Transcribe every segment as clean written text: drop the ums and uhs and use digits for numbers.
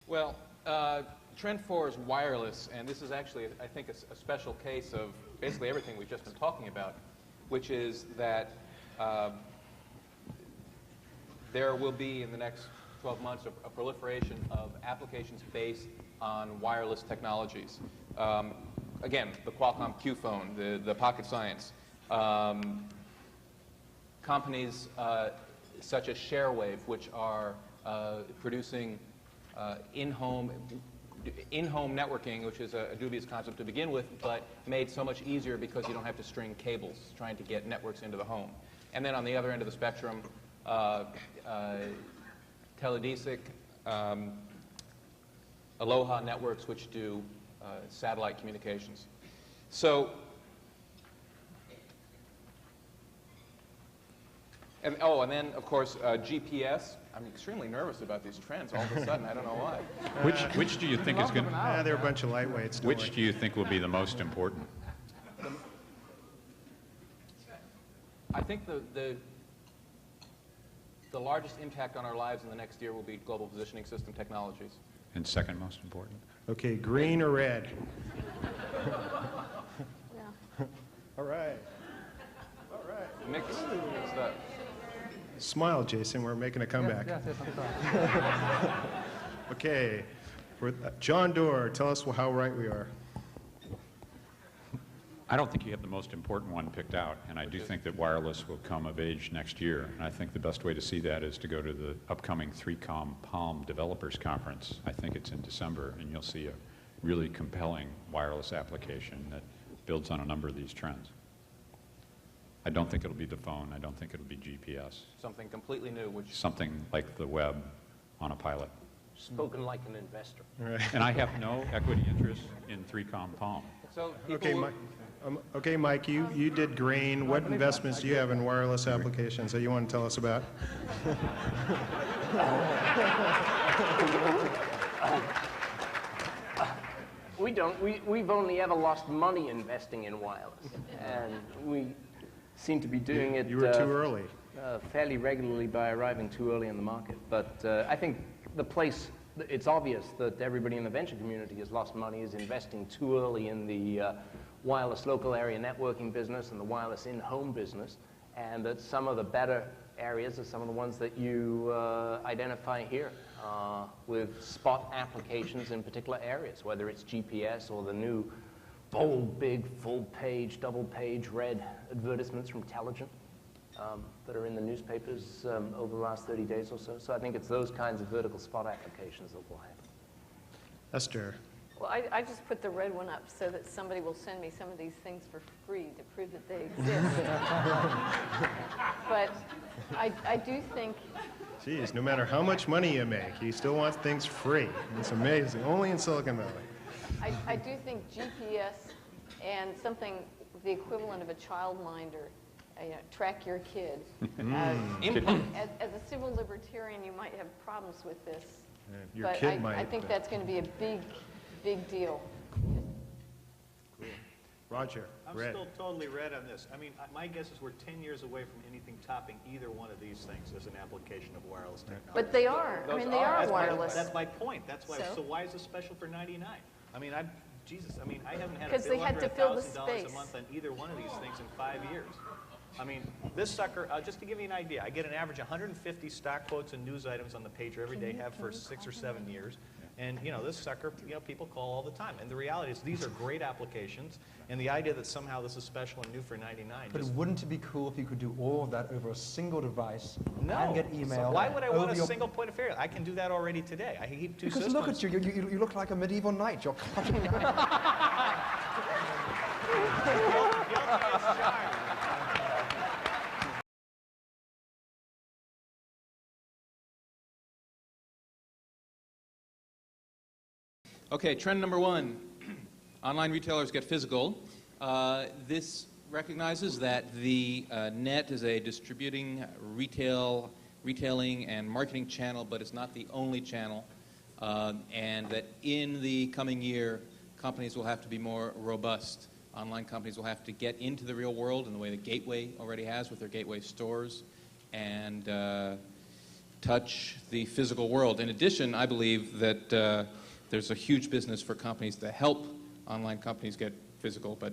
Well, Trend 4 is wireless, and this is actually, I think, a special case of basically everything we've just been talking about, which is that there will be, in the next 12 months, a proliferation of applications based on wireless technologies. Again, the Qualcomm Q phone, the Pocket Science. Companies such as Sharewave, which are producing in-home networking, which is a dubious concept to begin with, but made so much easier because you don't have to string cables trying to get networks into the home. And then on the other end of the spectrum, Teledesic, Aloha Networks, which do satellite communications. So, and then, of course, GPS. I'm extremely nervous about these trends all of a sudden. I don't know why. Which do you think is going to... They're a bunch of lightweights. Which do you think will be the most important? I think the largest impact on our lives in the next year will be global positioning system technologies. And second most important? Okay, green or red? Yeah. All right. All right. Mixed up. Smile, Jason. We're making a comeback. Yes, I'm sorry. Okay. John Doerr, tell us how right we are. I don't think you have the most important one picked out, and I do think that wireless will come of age next year. And I think the best way to see that is to go to the upcoming 3Com Palm Developers Conference. I think it's in December, and you'll see a really compelling wireless application that builds on a number of these trends. I don't think it'll be the phone. I don't think it'll be GPS. Something completely new, which... Something like the web on a pilot. Spoken like an investor. Right. And I have no equity interest in 3Com Palm. So okay, Mike, you did green. What investments do you have in wireless applications that you want to tell us about? We don't. We've only ever lost money investing in wireless. And we seem to be doing it... You were too early. Fairly regularly by arriving too early in the market. But I think it's obvious that everybody in the venture community has lost money is investing too early in the wireless local area networking business and the wireless in-home business, and that some of the better areas are some of the ones that you identify here with spot applications in particular areas, whether it's GPS or the new bold, big, full-page, double-page red advertisements from Telligent that are in the newspapers over the last 30 days or so. So I think it's those kinds of vertical spot applications that will happen. Esther. Well, I just put the red one up so that somebody will send me some of these things for free to prove that they exist. But I do think... Geez, no matter how much money you make, you still want things free. It's amazing. Only in Silicon Valley. I do think GPS and something, the equivalent of a childminder, track your kid. As a civil libertarian, you might have problems with this. Your but kid might. I think that's going to be a big deal. Roger, I'm red. still totally red on this. I mean, my guess is we're 10 years away from anything topping either one of these things as an application of wireless technology. But they are. I mean, they are wireless. That's my point. That's why. So why is this special for 99? I mean, I haven't had because they had to fill the $1,000 space a month on either one of these things in 5 years. I mean, this sucker, just to give you an idea, I get an average 150 stock quotes and news items on the pager every day, have for 6 or 7 years. And, this sucker, people call all the time. And the reality is these are great applications. And the idea that somehow this is special and new for 99. But wouldn't it be cool if you could do all of that over a single device and get email? So why would I want a single point of failure? I can do that already today. I keep two systems. Because look at you. You look like a medieval knight. You're clutching down. Okay, trend number 1, online retailers get physical. This recognizes that the net is a distributing, retailing, and marketing channel, but it's not the only channel, and that in the coming year, companies will have to be more robust. Online companies will have to get into the real world in the way the Gateway already has with their Gateway stores, and touch the physical world. In addition, I believe that there's a huge business for companies to help online companies get physical, but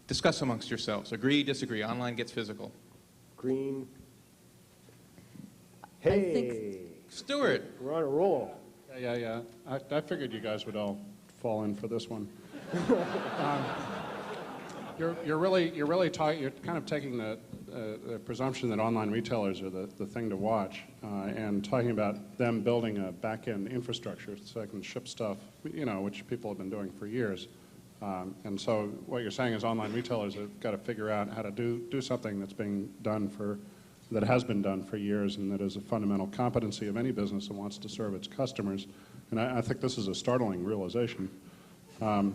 discuss amongst yourselves. Agree, disagree. Online gets physical. Green. I Hey, think- Stuart. we're on a roll. Yeah. I figured you guys would all fall in for this one. You're kind of taking the presumption that online retailers are the thing to watch, and talking about them building a back-end infrastructure so they can ship stuff, which people have been doing for years. And so what you're saying is online retailers have got to figure out how to do something that has been done for years, and that is a fundamental competency of any business that wants to serve its customers. And I think this is a startling realization. And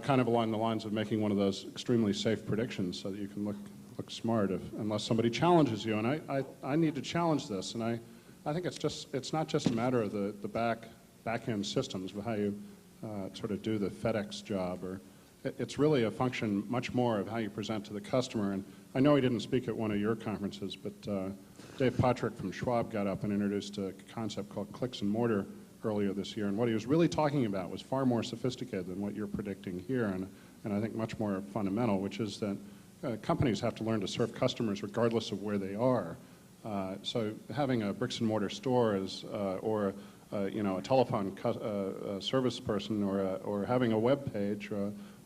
kind of along the lines of making one of those extremely safe predictions so that you can look smart unless somebody challenges you. And I need to challenge this. And I think it's not just a matter of the back-end systems, but how you sort of do the FedEx job. Or it's really a function much more of how you present to the customer. And I know he didn't speak at one of your conferences, but Dave Pottruck from Schwab got up and introduced a concept called clicks and mortar earlier this year, and what he was really talking about was far more sophisticated than what you're predicting here, and I think much more fundamental, which is that companies have to learn to serve customers regardless of where they are. So having a bricks and mortar store or a telephone service person, or having a web page,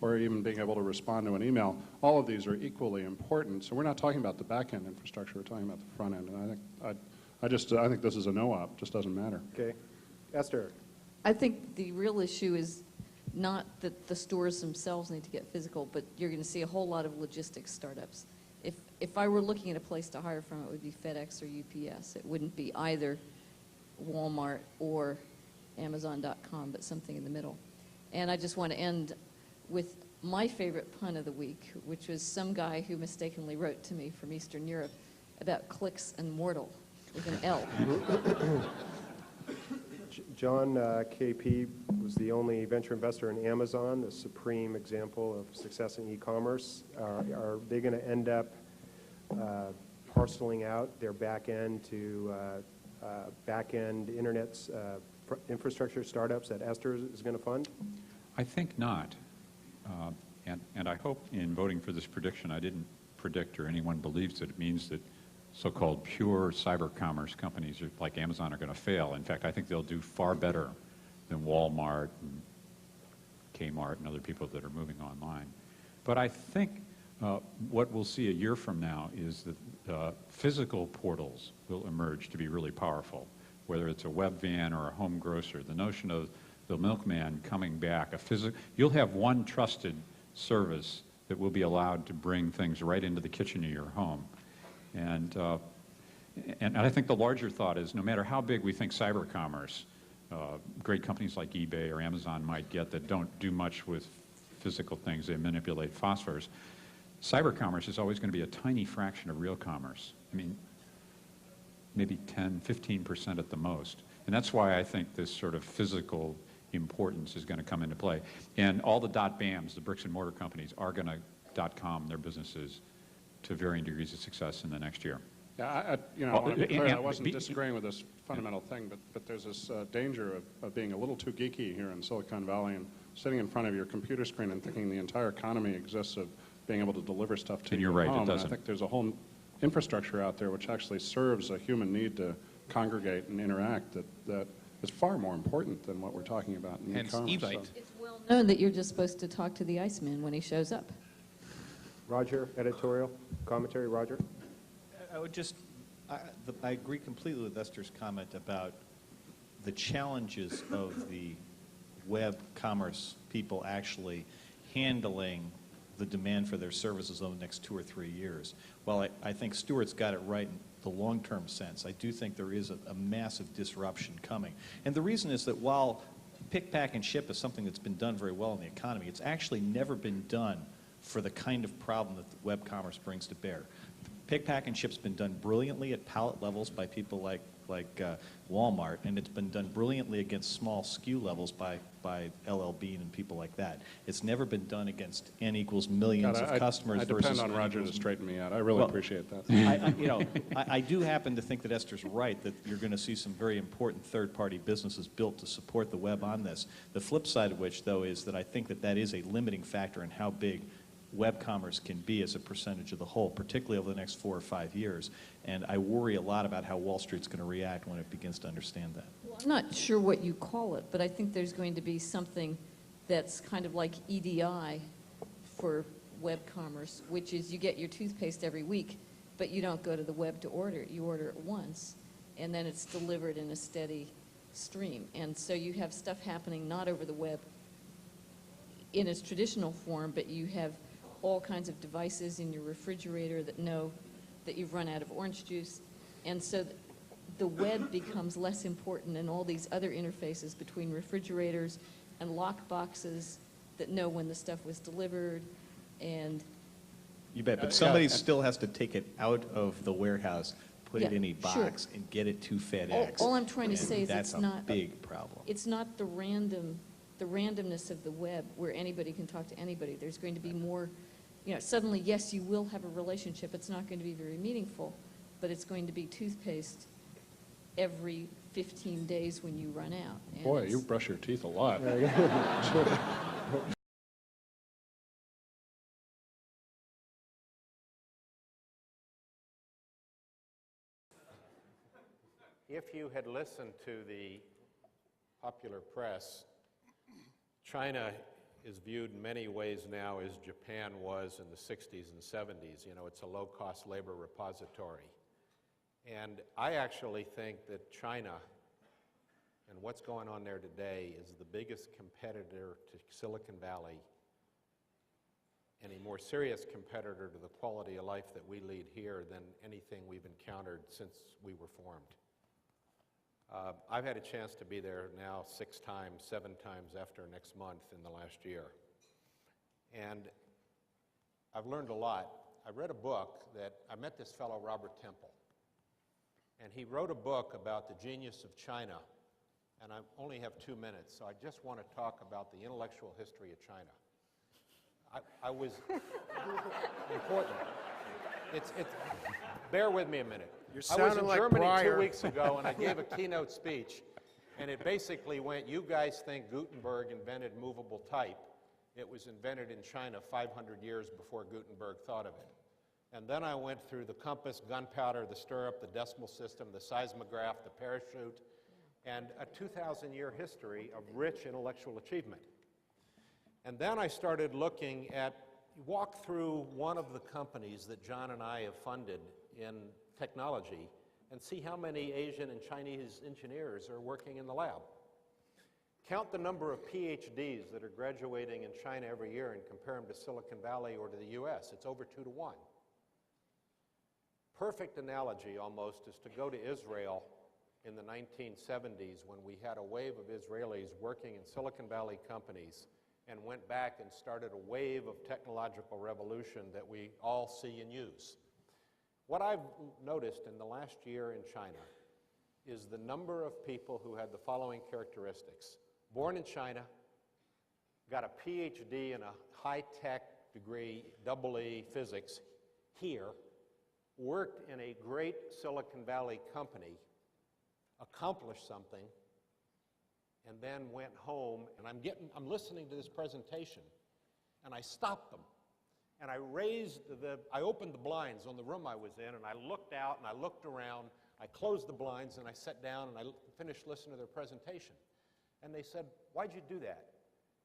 or even being able to respond to an email, all of these are equally important. So we're not talking about the back end infrastructure; we're talking about the front end, and I think this is a no-op. Just doesn't matter. Okay. Esther. I think the real issue is not that the stores themselves need to get physical, but you're going to see a whole lot of logistics startups. If I were looking at a place to hire from, it would be FedEx or UPS. It wouldn't be either Walmart or Amazon.com, but something in the middle. And I just want to end with my favorite pun of the week, which was some guy who mistakenly wrote to me from Eastern Europe about clicks and mortal with an L. John KP was the only venture investor in Amazon, the supreme example of success in e-commerce. Are they going to end up parceling out their back-end to back-end internet infrastructure startups that Esther is going to fund? I think not. And I hope in voting for this prediction I didn't predict, or anyone believes that it means that so-called pure cyber commerce companies like Amazon are going to fail. In fact, I think they'll do far better than Walmart and Kmart and other people that are moving online. But I think what we'll see a year from now is that physical portals will emerge to be really powerful, whether it's a web van or a home grocer. The notion of the milkman coming back, you'll have one trusted service that will be allowed to bring things right into the kitchen of your home. And I think the larger thought is, no matter how big we think cyber commerce, great companies like eBay or Amazon might get that don't do much with physical things, they manipulate phosphors, cyber commerce is always going to be a tiny fraction of real commerce. I mean, maybe 10, 15% at the most. And that's why I think this sort of physical importance is going to come into play. And all the .bams, the bricks and mortar companies, are going to .com their businesses to varying degrees of success in the next year. Yeah, I wasn't disagreeing with this fundamental thing, but there's this danger of being a little too geeky here in Silicon Valley and sitting in front of your computer screen and thinking the entire economy exists of being able to deliver stuff to you at home. It doesn't. And I think there's a whole infrastructure out there which actually serves a human need to congregate and interact that is far more important than what we're talking about in e-commerce. e-bite. It's well known that you're just supposed to talk to the Iceman when he shows up. Roger, editorial commentary, Roger? I agree completely with Esther's comment about the challenges of the web commerce people actually handling the demand for their services over the next 2 or 3 years. While I think Stuart's got it right in the long-term sense, I do think there is a massive disruption coming. And the reason is that while pick, pack, and ship is something that's been done very well in the economy, it's actually never been done for the kind of problem that the web commerce brings to bear. Pick, pack, and ship's been done brilliantly at pallet levels by people like Walmart, and it's been done brilliantly against small SKU levels by LL Bean and people like that. It's never been done against N equals millions God, of customers I versus depend on N Roger to equals straighten me out. I really Well, appreciate that. I do happen to think that Esther's right, that you're going to see some very important third-party businesses built to support the web on this. The flip side of which, though, is that I think that that is a limiting factor in how big web commerce can be as a percentage of the whole, particularly over the next 4 or 5 years. And I worry a lot about how Wall Street's going to react when it begins to understand that. Well, I'm not sure what you call it, but I think there's going to be something that's kind of like EDI for web commerce, which is you get your toothpaste every week, but you don't go to the web to order it. You order it once, and then it's delivered in a steady stream. And so you have stuff happening not over the web in its traditional form, but you have all kinds of devices in your refrigerator that know that you've run out of orange juice. And so the web becomes less important and all these other interfaces between refrigerators and lock boxes that know when the stuff was delivered. And You bet, but somebody still has to take it out of the warehouse, put it Yeah, in a box, and get it to FedEx. all I'm trying to And say is that's it's not a big problem. It's not the randomness of the web where anybody can talk to anybody. There's going to be more, suddenly, yes, you will have a relationship. It's not going to be very meaningful, but it's going to be toothpaste every 15 days when you run out. And Boy, it's- you brush your teeth a lot. If you had listened to the popular press, China is viewed in many ways now as Japan was in the 60s and 70s. It's a low-cost labor repository. And I actually think that China and what's going on there today is the biggest competitor to Silicon Valley and a more serious competitor to the quality of life that we lead here than anything we've encountered since we were formed. I've had a chance to be there now 6 times, 7 times after next month in the last year. And I've learned a lot. I read a book that I met this fellow, Robert Temple, and he wrote a book about the genius of China. And I only have 2 minutes, so I just want to talk about the intellectual history of China. I was important. Bear with me a minute. I was in Germany 2 weeks ago, and I gave a keynote speech, and it basically went, you guys think Gutenberg invented movable type. It was invented in China 500 years before Gutenberg thought of it. And then I went through the compass, gunpowder, the stirrup, the decimal system, the seismograph, the parachute, and a 2,000-year history of rich intellectual achievement. And then I started looking at, walk through one of the companies that John and I have funded in technology and see how many Asian and Chinese engineers are working in the lab. Count the number of PhDs that are graduating in China every year and compare them to Silicon Valley or to the US. It's over 2 to 1. Perfect analogy almost is to go to Israel in the 1970s when we had a wave of Israelis working in Silicon Valley companies and went back and started a wave of technological revolution that we all see and use. What I've noticed in the last year in China is the number of people who had the following characteristics. Born in China, got a PhD in a high-tech degree, EE physics here, worked in a great Silicon Valley company, accomplished something, and then went home, and I'm listening to this presentation, and I stopped them, and I opened the blinds on the room I was in, and I looked out, and I looked around, I closed the blinds, and I sat down, and I finished listening to their presentation. And they said, why'd you do that?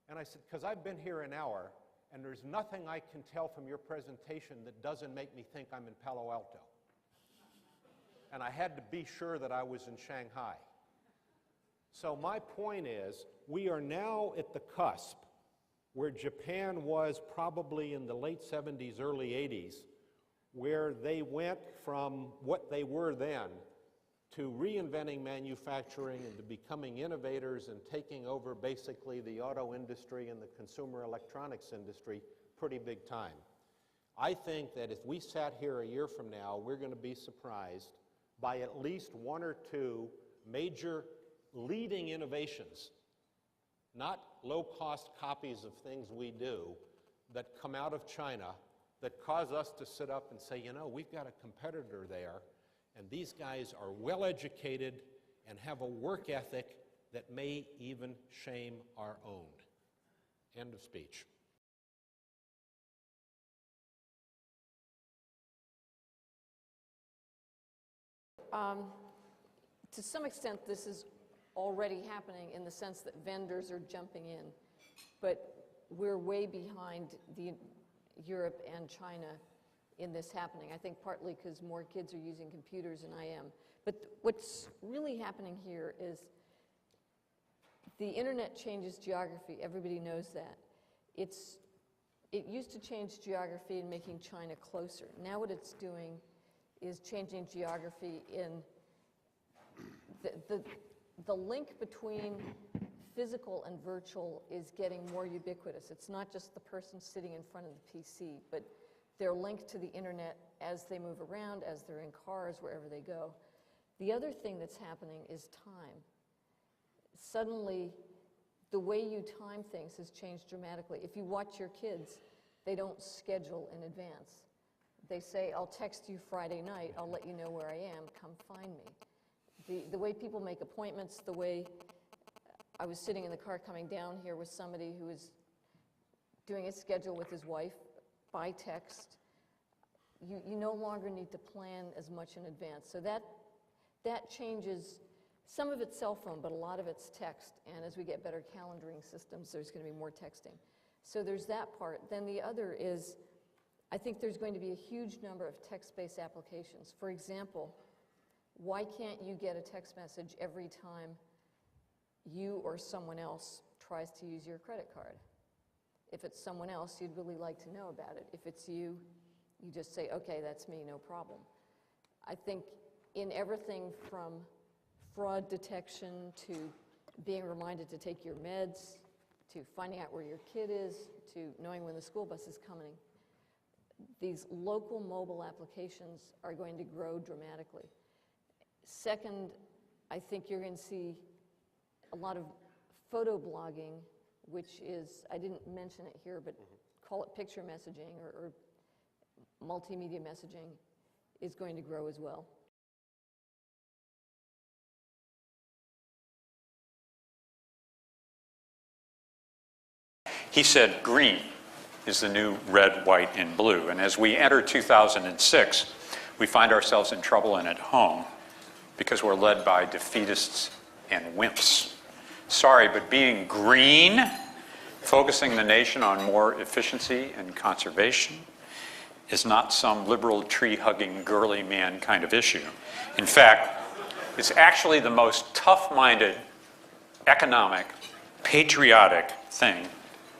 And I said, because I've been here an hour, and there's nothing I can tell from your presentation that doesn't make me think I'm in Palo Alto. And I had to be sure that I was in Shanghai. So my point is, we are now at the cusp where Japan was probably in the late 70s, early 80s, where they went from what they were then to reinventing manufacturing and to becoming innovators and taking over basically the auto industry and the consumer electronics industry pretty big time. I think that if we sat here a year from now, we're going to be surprised by at least one or two major leading innovations, not low-cost copies of things we do that come out of China that cause us to sit up and say, you know, we've got a competitor there, and these guys are well-educated and have a work ethic that may even shame our own. End of speech. To some extent, this is already happening in the sense that vendors are jumping in, but we're way behind Europe and China in this happening. I think partly because more kids are using computers than I am. But what's really happening here is the internet changes geography. Everybody knows that. It used to change geography and making China closer. Now what it's doing is changing geography in the link between physical and virtual is getting more ubiquitous. It's not just the person sitting in front of the PC, but they're linked to the internet as they move around, as they're in cars, wherever they go. The other thing that's happening is time. Suddenly, the way you time things has changed dramatically. If you watch your kids, they don't schedule in advance. They say, I'll text you Friday night, I'll let you know where I am, come find me. The way people make appointments, the way I was sitting in the car coming down here with somebody who was doing a schedule with his wife by text. You no longer need to plan as much in advance. So that changes, some of it's cell phone, but a lot of it's text. And as we get better calendaring systems, there's going to be more texting. So there's that part. Then the other is, I think there's going to be a huge number of text-based applications. For example, why can't you get a text message every time you or someone else tries to use your credit card? If it's someone else, you'd really like to know about it. If it's you, you just say, okay, that's me, no problem. I think in everything from fraud detection to being reminded to take your meds, to finding out where your kid is, to knowing when the school bus is coming, these local mobile applications are going to grow dramatically. Second, I think you're going to see a lot of photo blogging, which is, I didn't mention it here, but call it picture messaging or multimedia messaging, is going to grow as well. He said green is the new red, white, and blue. And as we enter 2006, we find ourselves in trouble and at home because we're led by defeatists and wimps. Sorry, but being green, focusing the nation on more efficiency and conservation, is not some liberal tree-hugging girly man kind of issue. In fact, it's actually the most tough-minded, economic, patriotic thing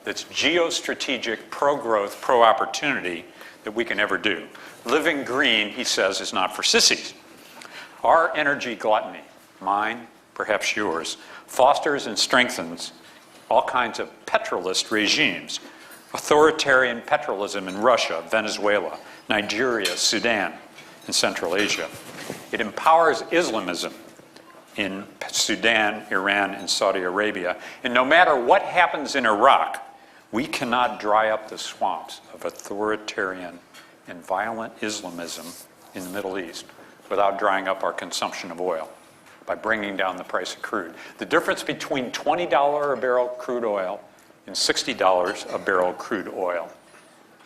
that's geostrategic, pro-growth, pro-opportunity that we can ever do. Living green, he says, is not for sissies. Our energy gluttony, mine, perhaps yours, fosters and strengthens all kinds of petrolist regimes, authoritarian petrolism in Russia, Venezuela, Nigeria, Sudan, and Central Asia. It empowers Islamism in Sudan, Iran, and Saudi Arabia. And no matter what happens in Iraq, we cannot dry up the swamps of authoritarian and violent Islamism in the Middle East without drying up our consumption of oil by bringing down the price of crude. The difference between $20 a barrel crude oil and $60 a barrel crude oil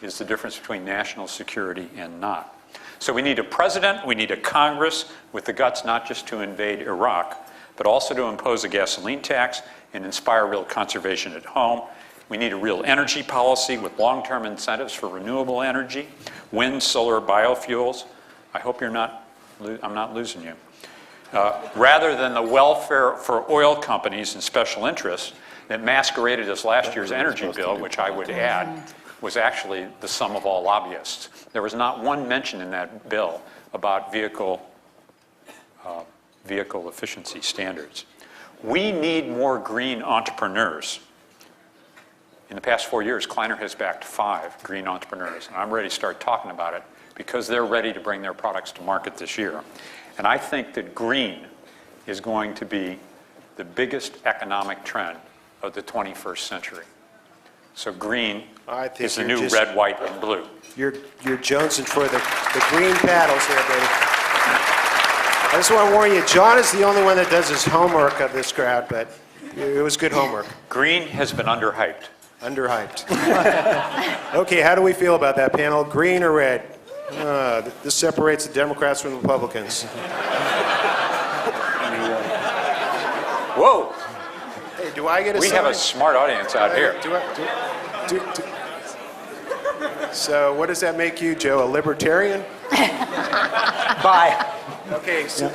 is the difference between national security and not. So we need a president, we need a Congress with the guts not just to invade Iraq, but also to impose a gasoline tax and inspire real conservation at home. We need a real energy policy with long-term incentives for renewable energy, wind, solar, biofuels. I hope I'm not losing you. Rather than the welfare for oil companies and special interests that masqueraded as last year's energy bill, which I would add was actually the sum of all lobbyists. There was not one mention in that bill about vehicle efficiency standards. We need more green entrepreneurs. In the past 4 years, Kleiner has backed 5 green entrepreneurs, and I'm ready to start talking about it because they're ready to bring their products to market this year. And I think that green is going to be the biggest economic trend of the 21st century. So green is the new red, white, and blue. You're jonesing for the green paddles here, baby. I just want to warn you, John is the only one that does his homework of this crowd, but it was good homework. Green has been underhyped. Underhyped. Okay, how do we feel about that panel? Green or red? This separates the Democrats from the Republicans. Whoa! Hey, do I get a We sign? have a smart audience out here. So what does that make you, Joe? A libertarian? Bye. Okay, so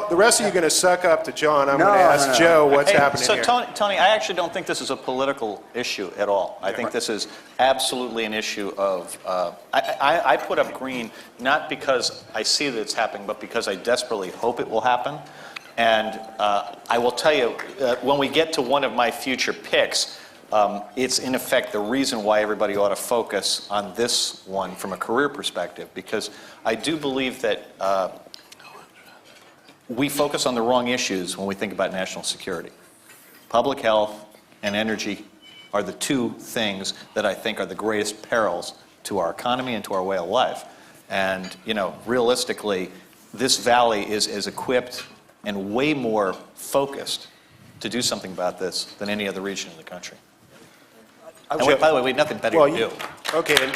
the rest of you are going to suck up to John. I'm going to ask Joe what's happening so here. Tony, I actually don't think this is a political issue at all. I think this is absolutely an issue of, I put up green not because I see that it's happening, but because I desperately hope it will happen. And I will tell you, when we get to one of my future picks, it's in effect the reason why everybody ought to focus on this one from a career perspective, because I do believe that we focus on the wrong issues when we think about national security. Public health and energy are the two things that I think are the greatest perils to our economy and to our way of life. And, you know, realistically, this valley is as equipped and way more focused to do something about this than any other region in the country. And by the way, we have nothing better to do. Okay, and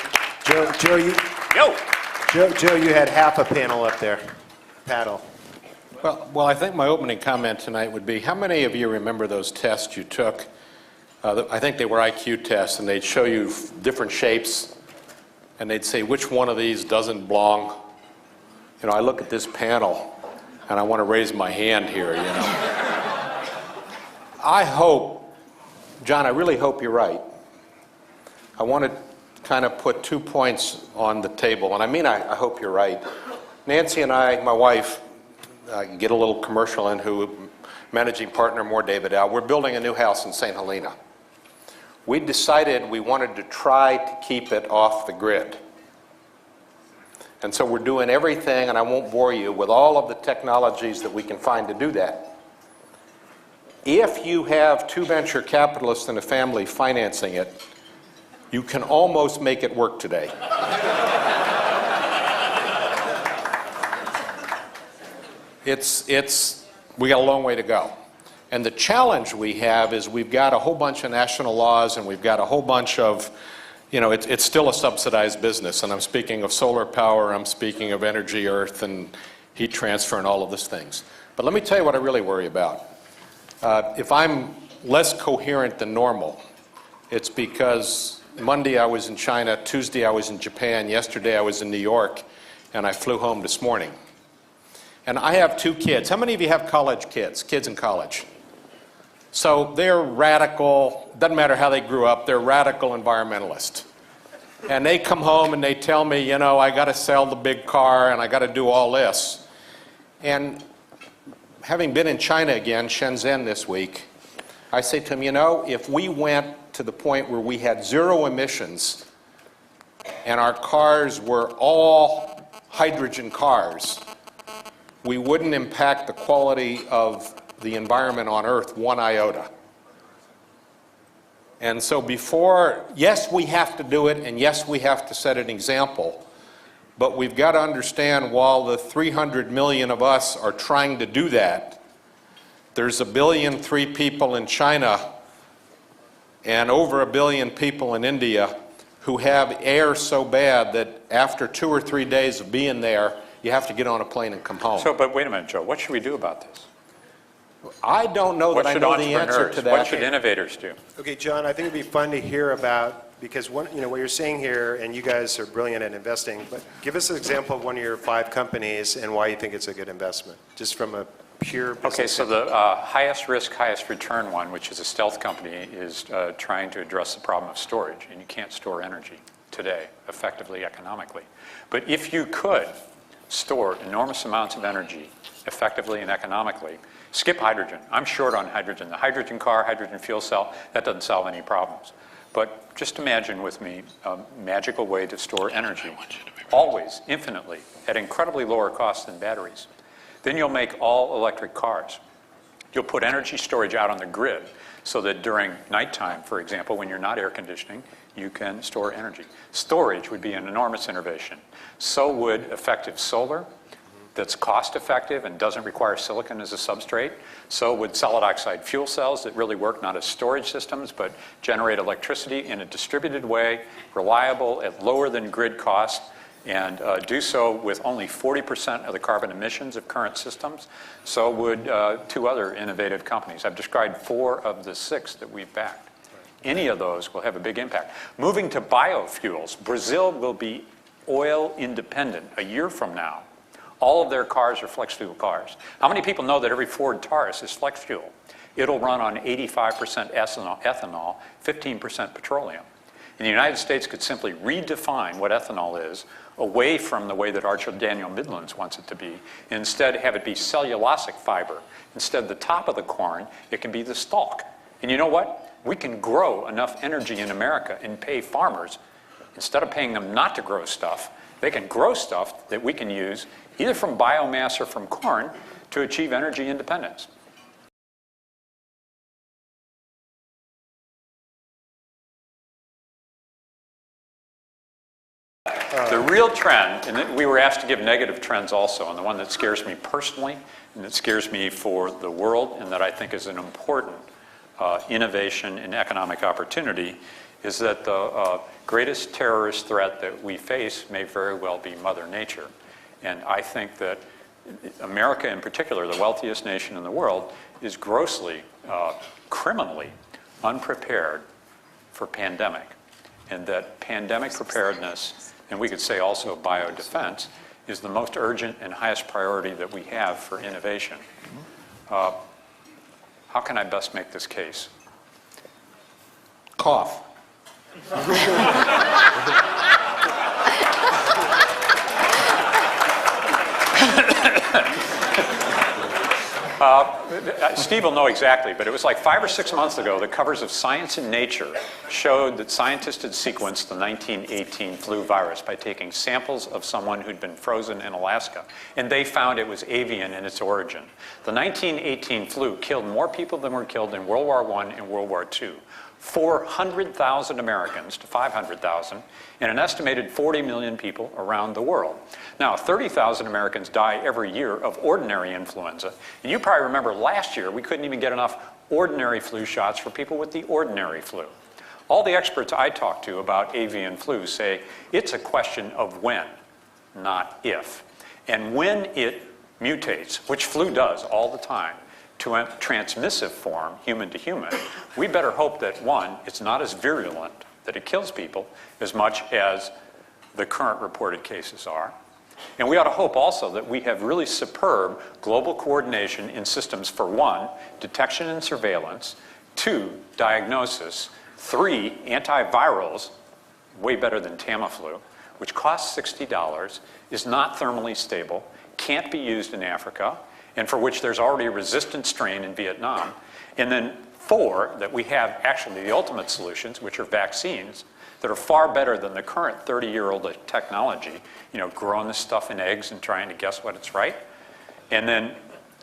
Joe, you had half a panel up there. Paddle. Well, I think my opening comment tonight would be, how many of you remember those tests you took? I think they were IQ tests, and they'd show you different shapes, and they'd say, which one of these doesn't belong? You know, I look at this panel, and I want to raise my hand here, you know. I hope, John, I really hope you're right. I want to kind of put 2 points on the table, and I mean I hope you're right. Nancy and I, my wife, get a little commercial in, who managing partner, more David Al. We're building a new house in St. Helena. We decided we wanted to try to keep it off the grid. And so we're doing everything, and I won't bore you with all of the technologies that we can find to do that. If you have 2 venture capitalists and a family financing it, you can almost make it work today. We got a long way to go. And the challenge we have is we've got a whole bunch of national laws, and we've got a whole bunch of, you know, it's still a subsidized business. And I'm speaking of solar power, I'm speaking of energy, earth, and heat transfer, and all of these things. But let me tell you what I really worry about. If I'm less coherent than normal, it's because Monday I was in China, Tuesday I was in Japan, yesterday I was in New York, and I flew home this morning. And I have 2 kids. How many of you have college kids in college? So they're radical, doesn't matter how they grew up, they're radical environmentalists. And they come home and they tell me, you know, I got to sell the big car and I got to do all this. And having been in China again, Shenzhen this week, I say to them, you know, if we went to the point where we had 0 emissions and our cars were all hydrogen cars, we wouldn't impact the quality of the environment on Earth 1 iota. And so yes, we have to do it, and yes, we have to set an example, but we've got to understand while the 300 million of us are trying to do that, there's 1.3 billion people in China and over 1 billion people in India who have air so bad that after 2 or 3 days of being there, you have to get on a plane and come home. So, but wait a minute, Joe. What should we do about this? I don't know that I know the answer to that. What should innovators do? Okay, John, I think it'd be fun to hear about, because what you're saying here, and you guys are brilliant at investing, but give us an example of one of your 5 companies and why you think it's a good investment, just from a pure business. Okay, so the highest risk, highest return one, which is a stealth company, is trying to address the problem of storage, and you can't store energy today effectively, economically. But if you could store enormous amounts of energy effectively and economically, skip hydrogen. I'm short on hydrogen. The hydrogen car, hydrogen fuel cell, that doesn't solve any problems. But just imagine with me a magical way to store energy, always, infinitely, at incredibly lower cost than batteries. Then you'll make all electric cars. You'll put energy storage out on the grid so that during nighttime, for example, when you're not air conditioning, you can store energy. Storage would be an enormous innovation. So would effective solar that's cost effective and doesn't require silicon as a substrate. So would solid oxide fuel cells that really work not as storage systems but generate electricity in a distributed way, reliable at lower than grid cost, and do so with only 40% of the carbon emissions of current systems. So would two other innovative companies. I've described 4 of the 6 that we've backed. Any of those will have a big impact. Moving to biofuels, Brazil will be oil independent a year from now. All of their cars are flex fuel cars. How many people know that every Ford Taurus is flex fuel? It'll run on 85% ethanol, 15% petroleum. And the United States could simply redefine what ethanol is away from the way that Archer Daniel Midlands wants it to be. Instead, have it be cellulosic fiber. Instead of the top of the corn, it can be the stalk. And you know what? We can grow enough energy in America and pay farmers, instead of paying them not to grow stuff, they can grow stuff that we can use either from biomass or from corn to achieve energy independence. The real trend, and we were asked to give negative trends also, and the one that scares me personally and that scares me for the world and that I think is an important innovation and economic opportunity, is that the greatest terrorist threat that we face may very well be Mother Nature. And I think that America in particular, the wealthiest nation in the world, is grossly, criminally unprepared for pandemic. And that pandemic preparedness, and we could say also biodefense, is the most urgent and highest priority that we have for innovation. How can I best make this case? Cough. Steve will know exactly, but it was like 5 or 6 months ago, the covers of Science and Nature showed that scientists had sequenced the 1918 flu virus by taking samples of someone who'd been frozen in Alaska, and they found it was avian in its origin. The 1918 flu killed more people than were killed in World War I and World War II. 400,000 Americans to 500,000, and an estimated 40 million people around the world. Now, 30,000 Americans die every year of ordinary influenza. And you probably remember last year we couldn't even get enough ordinary flu shots for people with the ordinary flu. All the experts I talk to about avian flu say it's a question of when, not if. And when it mutates, which flu does all the time, to a transmissive form, human to human, we better hope that, one, it's not as virulent, that it kills people as much as the current reported cases are. And we ought to hope also that we have really superb global coordination in systems for, one, detection and surveillance, 2, diagnosis, 3, antivirals, way better than Tamiflu, which costs $60, is not thermally stable, can't be used in Africa, and for which there's already a resistant strain in Vietnam. And then 4, that we have actually the ultimate solutions, which are vaccines, that are far better than the current 30-year-old technology, growing this stuff in eggs and trying to guess what it's right. And then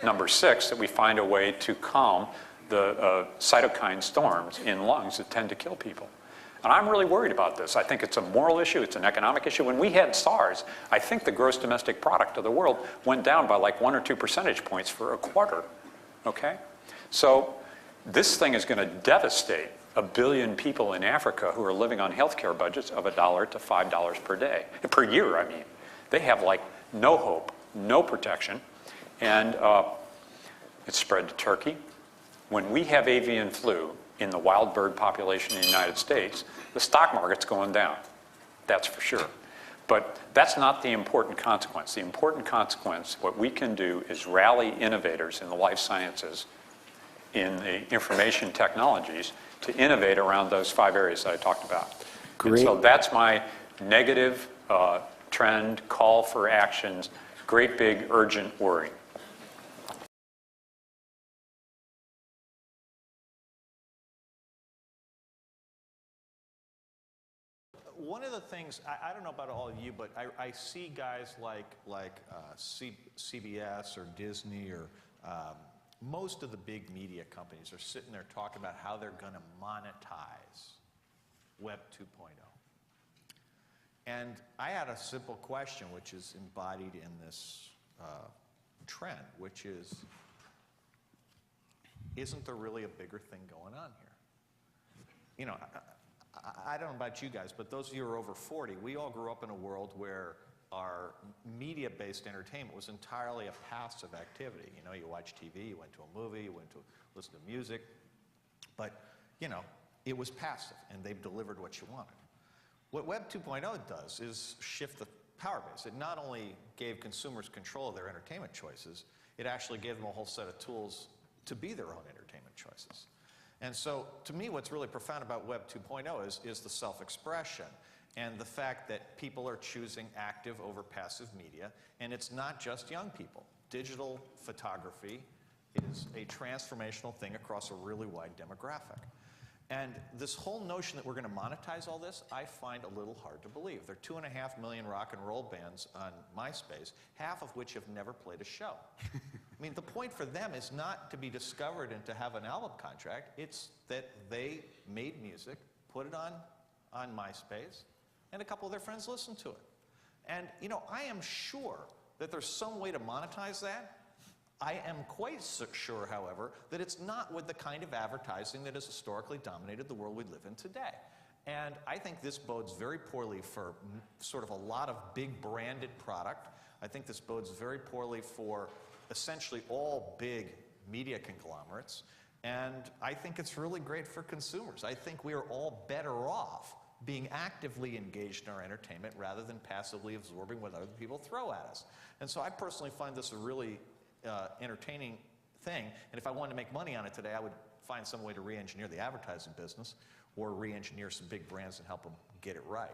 number 6, that we find a way to calm the cytokine storms in lungs that tend to kill people. And I'm really worried about this. I think it's a moral issue, it's an economic issue. When we had SARS, I think the gross domestic product of the world went down by like 1 or 2 percentage points for a quarter, okay? So this thing is going to devastate 1 billion people in Africa who are living on healthcare budgets of $1 to $5 per day, per year, I mean. They have like no hope, no protection, and it's spread to Turkey. When we have avian flu in the wild bird population in the United States, the stock market's going down, that's for sure. But that's not the important consequence. The important consequence, what we can do is rally innovators in the life sciences, in the information technologies, to innovate around those 5 areas that I talked about. And so that's my negative trend, call for actions, great big urgent worry. one of the things, I don't know about all of you, but I see guys like CBS or Disney or most of the big media companies are sitting there talking about how they're going to monetize Web 2.0. And I had a simple question, which is embodied in this trend, which is, isn't there really a bigger thing going on here? You know, I don't know about you guys, but those of you who are over 40, we all grew up in a world where our media-based entertainment was entirely a passive activity. You know, you watch TV, you went to a movie, you went to listen to music, but, you know, it was passive, and they've delivered what you wanted. What Web 2.0 does is shift the power base. It not only gave consumers control of their entertainment choices, it actually gave them a whole set of tools to be their own entertainment choices. And so, to me, what's really profound about Web 2.0 is the self-expression and the fact that people are choosing active over passive media, and it's not just young people. Digital photography is a transformational thing across a really wide demographic. And this whole notion that we're going to monetize all this, I find a little hard to believe. There are 2.5 million rock and roll bands on MySpace, half of which have never played a show. I mean, the point for them is not to be discovered and to have an album contract. It's that they made music, put it on MySpace, and a couple of their friends listened to it. And, you know, I am sure that there's some way to monetize that. I am quite sure, however, that it's not with the kind of advertising that has historically dominated the world we live in today. And I think this bodes very poorly for sort of a lot of big branded product. I think this bodes very poorly for essentially all big media conglomerates. And I think it's really great for consumers. I think we are all better off being actively engaged in our entertainment rather than passively absorbing what other people throw at us. And so I personally find this a really entertaining thing, and if I wanted to make money on it today, I would find some way to re-engineer the advertising business or re-engineer some big brands and help them get it right.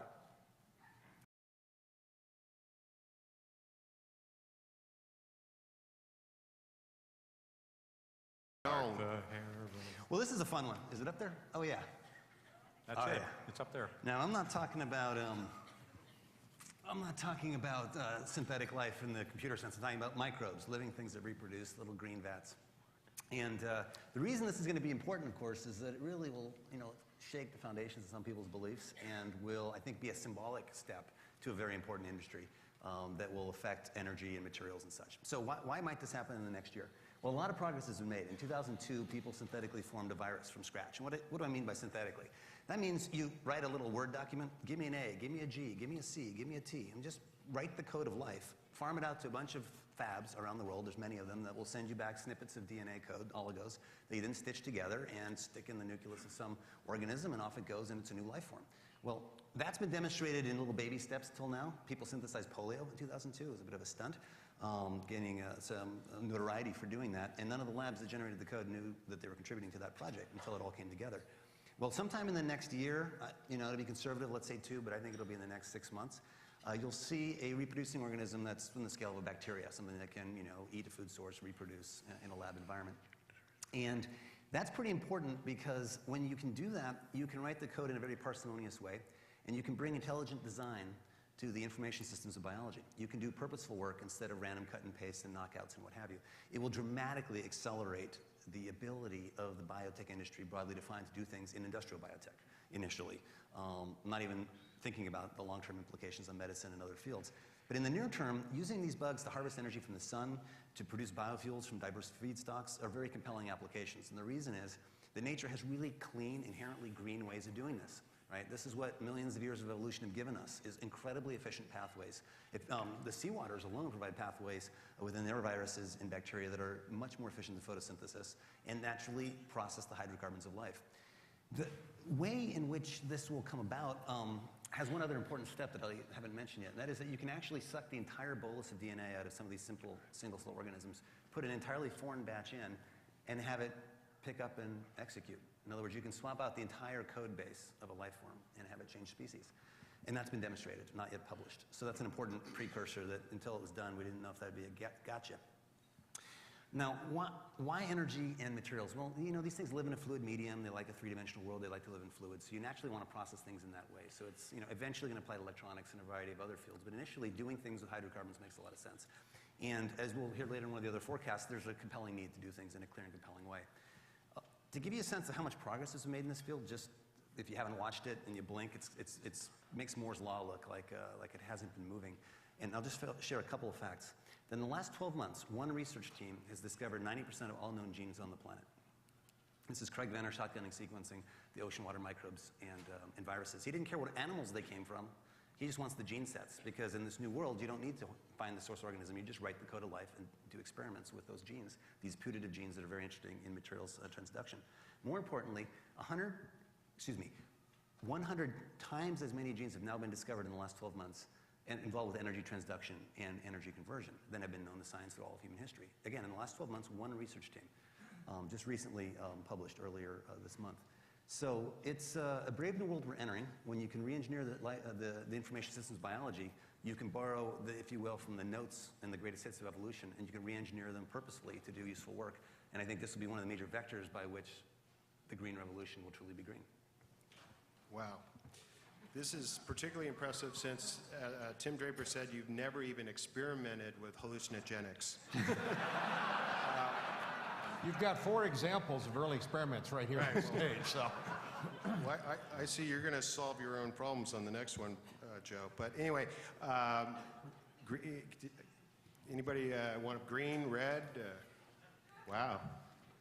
Well, this is a fun one. Is it up there? Oh, yeah. That's it. Yeah. It's up there. Now, I'm not talking about synthetic life in the computer sense. I'm talking about microbes, living things that reproduce, little green vats. And the reason this is going to be important, of course, is that it really will, you know, shake the foundations of some people's beliefs and will, I think, be a symbolic step to a very important industry that will affect energy and materials and such. So why might this happen in the next year? Well, a lot of progress has been made. In 2002, people synthetically formed a virus from scratch. And what do I mean by synthetically? That means you write a little Word document, give me an A, give me a G, give me a C, give me a T, and just write the code of life, farm it out to a bunch of fabs around the world. There's many of them that will send you back snippets of DNA code, oligos, that you then stitch together and stick in the nucleus of some organism, and off it goes, and it's a new life form. Well, that's been demonstrated in little baby steps till now. People synthesized polio in 2002. It was a bit of a stunt, gaining some notoriety for doing that, and none of the labs that generated the code knew that they were contributing to that project until it all came together. Well, sometime in the next year, you know, to be conservative, let's say 2, but I think it'll be in the next 6 months, you'll see a reproducing organism that's on the scale of a bacteria, something that can, you know, eat a food source, reproduce in a lab environment. And that's pretty important because when you can do that, you can write the code in a very parsimonious way, and you can bring intelligent design to the information systems of biology. You can do purposeful work instead of random cut and paste and knockouts and what have you. It will dramatically accelerate the ability of the biotech industry, broadly defined, to do things in industrial biotech initially. Not even thinking about the long-term implications on medicine and other fields. But in the near term, using these bugs to harvest energy from the sun, to produce biofuels from diverse feedstocks are very compelling applications. And the reason is that nature has really clean, inherently green ways of doing this. Right? This is what millions of years of evolution have given us, is incredibly efficient pathways. The seawaters alone provide pathways within their viruses and bacteria that are much more efficient than photosynthesis and naturally process the hydrocarbons of life. The way in which this will come about has one other important step that I haven't mentioned yet, and that is that you can actually suck the entire bolus of DNA out of some of these simple single-cell organisms, put an entirely foreign batch in, and have it pick up and execute. In other words, you can swap out the entire code base of a life form and have it change species. And that's been demonstrated, not yet published. So that's an important precursor that until it was done, we didn't know if that would be a gotcha. Now, why energy and materials? Well, you know, these things live in a fluid medium. They like a three-dimensional world. They like to live in fluids. So you naturally want to process things in that way. So it's, you know, eventually going to apply to electronics and a variety of other fields. But initially, doing things with hydrocarbons makes a lot of sense. And as we'll hear later in one of the other forecasts, there's a compelling need to do things in a clear and compelling way. To give you a sense of how much progress has been made in this field, just if you haven't watched it and you blink, it makes Moore's Law look like it hasn't been moving. And I'll just share a couple of facts. In the last 12 months, one research team has discovered 90% of all known genes on the planet. This is Craig Venner shotgunning sequencing the ocean water microbes and viruses. He didn't care what animals they came from. He just wants the gene sets, because in this new world, you don't need to find the source organism. You just write the code of life and do experiments with those genes, these putative genes that are very interesting in materials transduction. More importantly, 100 times as many genes have now been discovered in the last 12 months and involved with energy transduction and energy conversion than have been known to science through all of human history. Again, in the last 12 months, one research team, just recently published earlier this month. So it's a brave new world we're entering. When you can re-engineer the information systems biology, you can borrow, if you will, from the notes and the greatest hits of evolution, and you can re-engineer them purposefully to do useful work. And I think this will be one of the major vectors by which the green revolution will truly be green. Wow. This is particularly impressive since Tim Draper said you've never even experimented with hallucinogenics. You've got 4 examples of early experiments right here on the stage, so. Well, I see you're going to solve your own problems on the next one, Joe. But anyway, anybody want green, red? Wow.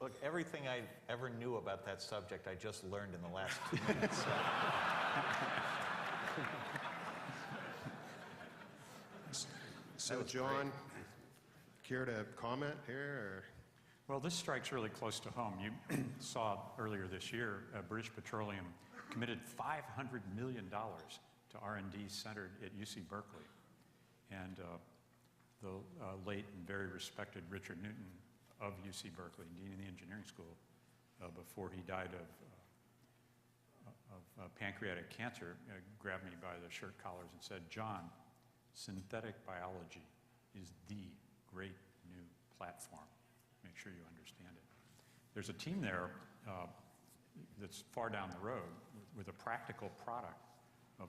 Look, everything I ever knew about that subject, I just learned in the last 2 minutes. So, John, care to comment here? Or? Well, this strikes really close to home. You saw earlier this year, British Petroleum committed $500 million to R&D centered at UC Berkeley. And the late and very respected Richard Newton of UC Berkeley, dean of the engineering school, before he died of pancreatic cancer, grabbed me by the shirt collars and said, "John, synthetic biology is the great new platform. Make sure you understand it." There's a team there that's far down the road with a practical product of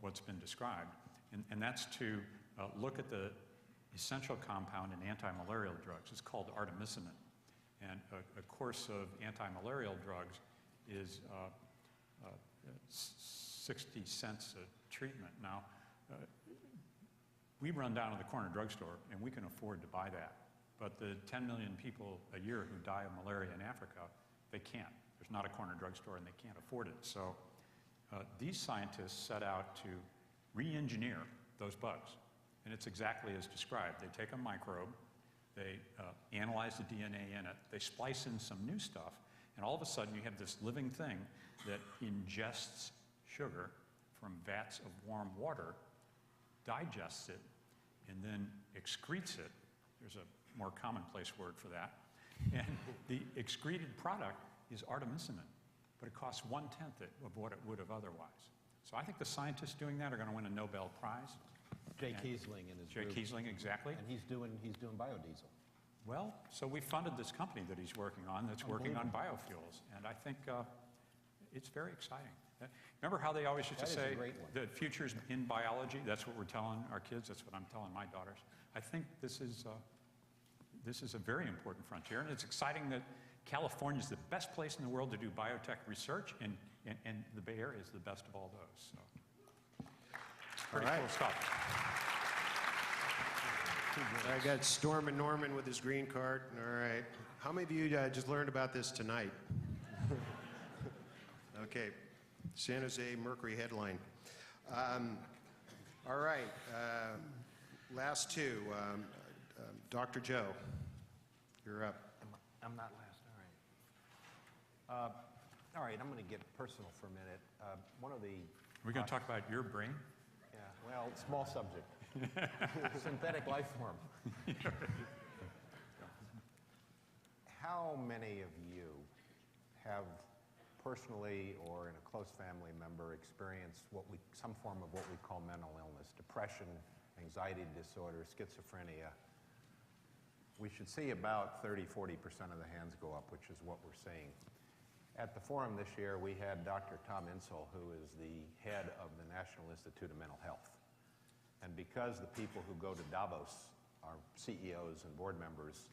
what's been described, and that's to look at the essential compound in anti-malarial drugs. It's called artemisinin, and a course of anti-malarial drugs is 60 cents a treatment. Now, we run down to the corner drugstore and we can afford to buy that. But the 10 million people a year who die of malaria in Africa, they can't. There's not a corner drugstore and they can't afford it. So these scientists set out to re-engineer those bugs. And it's exactly as described. They take a microbe, they analyze the DNA in it, they splice in some new stuff, and all of a sudden you have this living thing that ingests sugar from vats of warm water, digests it, and then excretes it. There's a more commonplace word for that. And the excreted product is artemisinin, but it costs 1/10 of what it would have otherwise. So I think the scientists doing that are going to win a Nobel Prize. Jay Kiesling and his Jay group. Kiesling, exactly. And he's doing biodiesel. Well, so we funded this company that he's working on that's working on biofuels, and I think it's very exciting. Remember how they always used to say the future's in biology? That's what we're telling our kids. That's what I'm telling my daughters. I think this is a very important frontier, and it's exciting that California is the best place in the world to do biotech research, and the Bay Area is the best of all those. So, pretty cool stuff. I got Storm and Norman with his green card. All right. How many of you just learned about this tonight? Okay. San Jose Mercury headline. All right. Last two. Dr. Joe, you're up. I'm not last, all right. All right, I'm going to get personal for a minute. One of the... We're going to talk about your brain? Yeah, well, small subject. Synthetic life form. How many of you have personally or in a close family member experienced some form of what we call mental illness, depression, anxiety disorder, schizophrenia, we should see about 30, 40% of the hands go up, which is what we're seeing. At the forum this year, we had Dr. Tom Insel, who is the head of the National Institute of Mental Health. And because the people who go to Davos are CEOs and board members,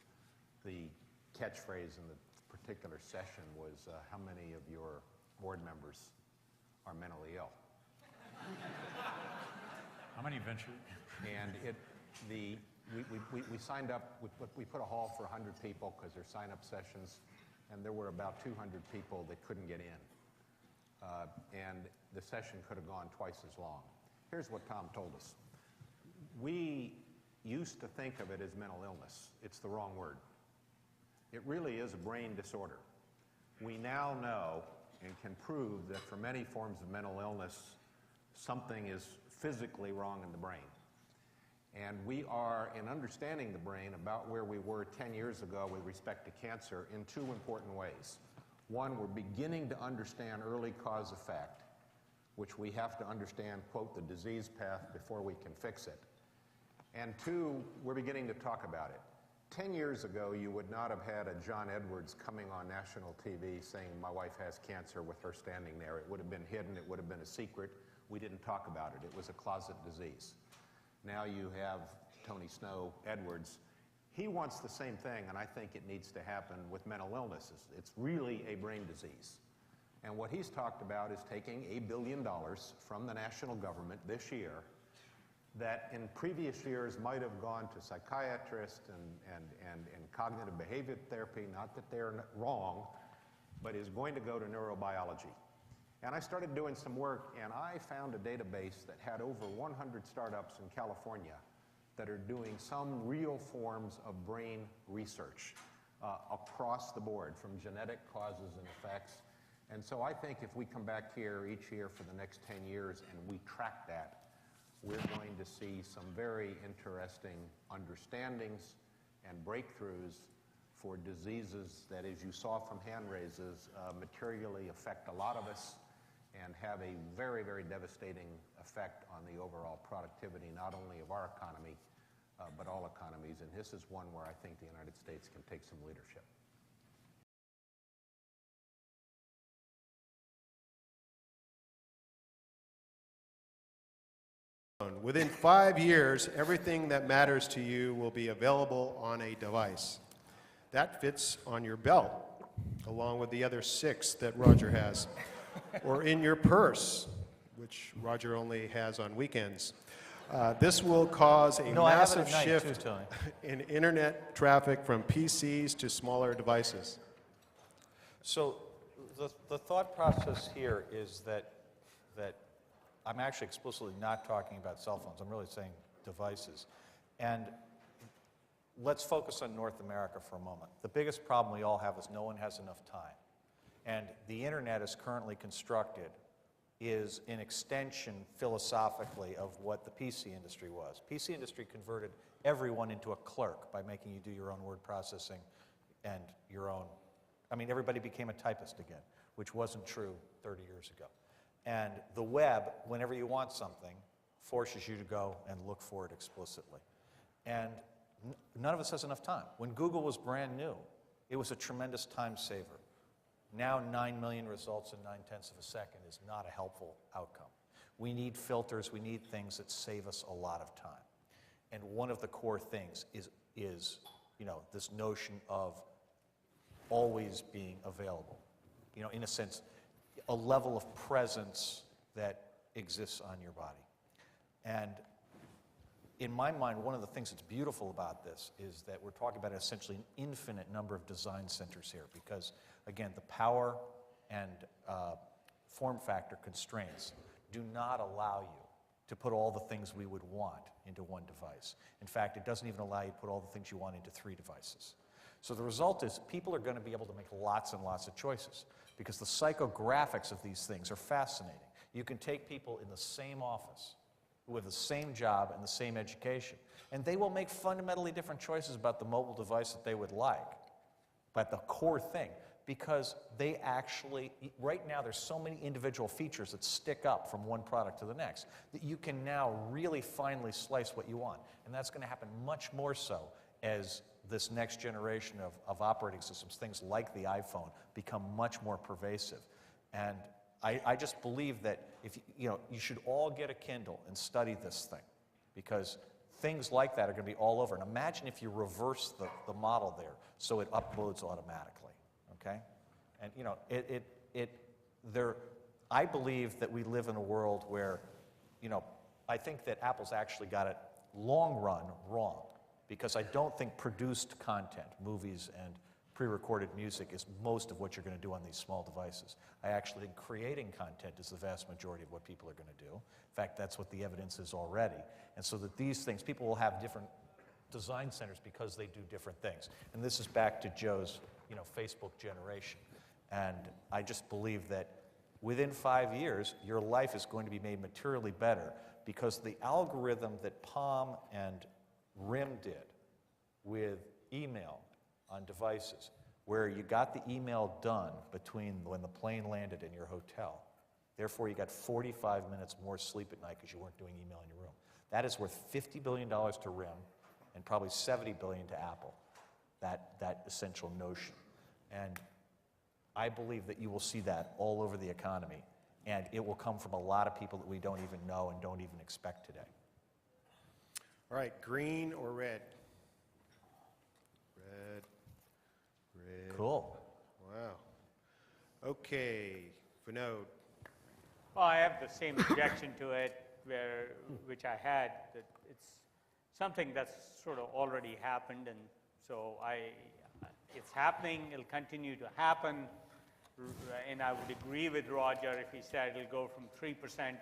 the catchphrase in the particular session was, how many of your board members are mentally ill? How many venture? And we signed up, we put a hall for 100 people because they're sign-up sessions, and there were about 200 people that couldn't get in. And the session could have gone twice as long. Here's what Tom told us. We used to think of it as mental illness. It's the wrong word. It really is a brain disorder. We now know and can prove that for many forms of mental illness, something is physically wrong in the brain. And we are, in understanding the brain, about where we were 10 years ago with respect to cancer in two important ways. One, we're beginning to understand early cause effect, which we have to understand, quote, the disease path before we can fix it. And two, we're beginning to talk about it. 10 years ago, you would not have had a John Edwards coming on national TV saying, my wife has cancer, with her standing there. It would have been hidden. It would have been a secret. We didn't talk about it. It was a closet disease. Now you have Tony Snow Edwards. He wants the same thing, and I think it needs to happen with mental illnesses. It's really a brain disease. And what he's talked about is taking $1 billion from the national government this year that in previous years might have gone to psychiatrists and cognitive behavior therapy, not that they're wrong, but is going to go to neurobiology. And I started doing some work, and I found a database that had over 100 startups in California that are doing some real forms of brain research across the board, from genetic causes and effects. And so I think if we come back here each year for the next 10 years and we track that, we're going to see some very interesting understandings and breakthroughs for diseases that, as you saw from hand raises, materially affect a lot of us and have a very, very devastating effect on the overall productivity, not only of our economy, but all economies. And this is one where I think the United States can take some leadership. Within 5 years, everything that matters to you will be available on a device. That fits on your belt, along with the other 6 that Roger has, or in your purse, which Roger only has on weekends. This will cause a massive shift in internet traffic from PCs to smaller devices. So the thought process here is that I'm actually explicitly not talking about cell phones. I'm really saying devices. And let's focus on North America for a moment. The biggest problem we all have is no one has enough time. And the internet as currently constructed is an extension philosophically of what the PC industry was. PC industry converted everyone into a clerk by making you do your own word processing and your own, everybody became a typist again, which wasn't true 30 years ago. And the web, whenever you want something, forces you to go and look for it explicitly. And none of us has enough time. When Google was brand new, it was a tremendous time saver. Now 9 million results in 9/10 of a second is not a helpful outcome. We need filters, we need things that save us a lot of time. And one of the core things is this notion of always being available. In a sense, a level of presence that exists on your body. And in my mind, one of the things that's beautiful about this is that we're talking about essentially an infinite number of design centers here because, again, the power and form factor constraints do not allow you to put all the things we would want into one device. In fact, it doesn't even allow you to put all the things you want into 3 devices. So the result is people are going to be able to make lots and lots of choices because the psychographics of these things are fascinating. You can take people in the same office with the same job and the same education, and they will make fundamentally different choices about the mobile device that they would like. But the core thing, because they actually, right now there's so many individual features that stick up from one product to the next that you can now really finely slice what you want. And that's going to happen much more so as this next generation of operating systems, things like the iPhone, become much more pervasive. And I just believe that if you should all get a Kindle and study this thing, because things like that are going to be all over. And imagine if you reverse the model there so it uploads automatically, okay? And I believe that we live in a world where, I think that Apple's actually got it long run wrong, because I don't think produced content, movies and pre-recorded music, is most of what you're going to do on these small devices. I actually think creating content is the vast majority of what people are going to do. In fact, that's what the evidence is already. And so that these things, people will have different design centers because they do different things. And this is back to Joe's, Facebook generation. And I just believe that within 5 years, your life is going to be made materially better, because the algorithm that Palm and RIM did with email on devices, where you got the email done between when the plane landed and your hotel. Therefore, you got 45 minutes more sleep at night because you weren't doing email in your room. That is worth $50 billion to RIM and probably $70 billion to Apple, that essential notion. And I believe that you will see that all over the economy, and it will come from a lot of people that we don't even know and don't even expect today. All right, green or red? Red. Red. Cool. Wow. Okay, Vinod. Well, I have the same objection to it, which I had, that it's something that's sort of already happened, and so it's happening, it'll continue to happen, and I would agree with Roger if he said it'll go from 3%